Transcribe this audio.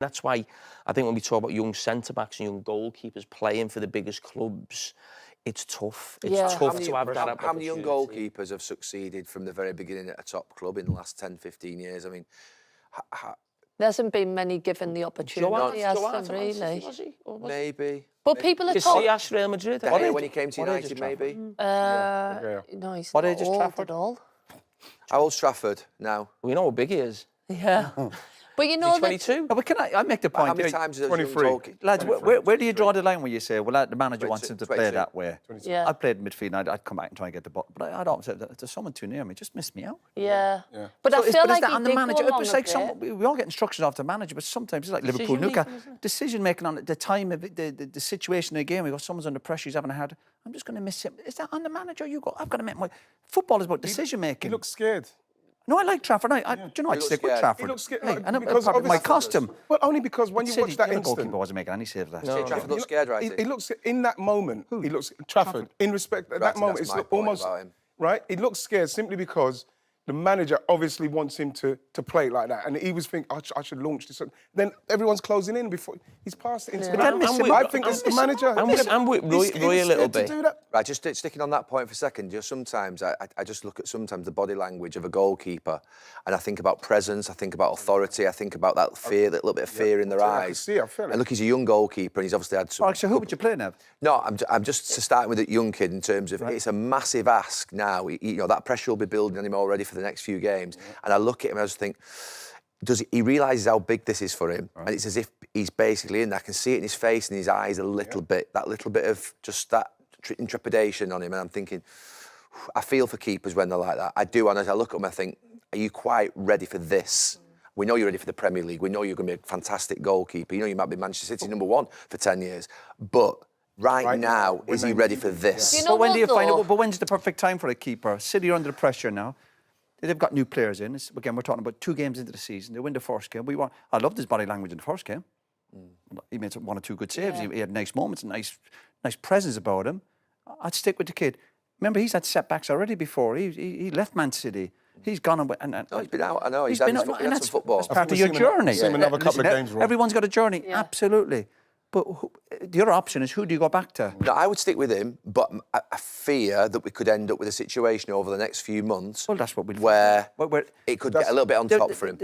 That's why I think when we talk about young centre-backs and young goalkeepers playing for the biggest clubs, it's tough. It's tough to have that opportunity. How many young goalkeepers have succeeded from the very beginning at a top club in the last 10, 15 years? I mean, there hasn't been many given the opportunity, has there, really? Maybe. But people are talking. Casillas, Real Madrid. When he came to United, maybe. No, he's what not age is old Trafford? at all. How old's Trafford now? We know how big he is. Yeah. But you know, 22. But can I make the point? How many times has 23. Lads, where do you draw the line when you say, well, the manager wants him to play that way? Yeah. I played midfield and I'd come back and try and get the ball. But I don't say, there's someone too near me, just miss me out. Yeah. But I feel like on the manager. It's like we all get instructions off the manager, but sometimes it's like Liverpool, Newcastle. Decision making on the time of the situation of the game. We got someone's under pressure, he's having a hard. I'm just going to miss him. Is that on the manager? I've got to make my football is about decision making. He looks scared. No, I like Trafford. Do you know I'd stick with Trafford? He looks scared. Hey, and because my costume. Well, only because when you watch that the instant, goalkeeper wasn't making any saves last year. Trafford looks scared, right? He looks in that moment. He looks Trafford. In respect, at that moment, it's almost right. He looks scared simply because the manager obviously wants him to play like that, and he was thinking, I should launch this. Then everyone's closing in before he's passed it into the man. I think it's the manager. I'm with Roy a little bit. Right, just sticking on that point for a second. Just sometimes I just look at sometimes the body language of a goalkeeper, and I think about presence, I think about authority, I think about that fear, that little bit of fear in their eyes. I feel it. And look, he's a young goalkeeper, and he's obviously had some. So who would you play now? No, I'm just starting with a young kid in terms of it's a massive ask now. You know that pressure will be building on him already for the next few games, and I look at him and I just think, he realises how big this is for him, and it's as if he's basically in there. I can see it in his face and his eyes a little bit, that little bit of just that intrepidation on him, and I'm thinking, I feel for keepers when they're like that. I do, and as I look at him, I think, are you quite ready for this? We know you're ready for the Premier League. We know you're going to be a fantastic goalkeeper. You know you might be Manchester City #1 for 10 years, but right now, is he ready for this? You know when do you find out? But when's the perfect time for a keeper? City are under pressure now. They've got new players in. Again, we're talking about 2 games into the season. They win the first game. I loved his body language in the first game. He made 1 or 2 good saves. Yeah. He had nice moments, and nice presence about him. I'd stick with the kid. Remember, he's had setbacks already before. He left Man City. He's gone away. He's been out. I know. He's had some football. That's part of your journey. Seen another couple of games. Everyone's got a journey. Yeah. Absolutely. But the other option is, who do you go back to? No, I would stick with him, but I fear that we could end up with a situation over the next few months. Well, that's what where it could get a little bit on top for him.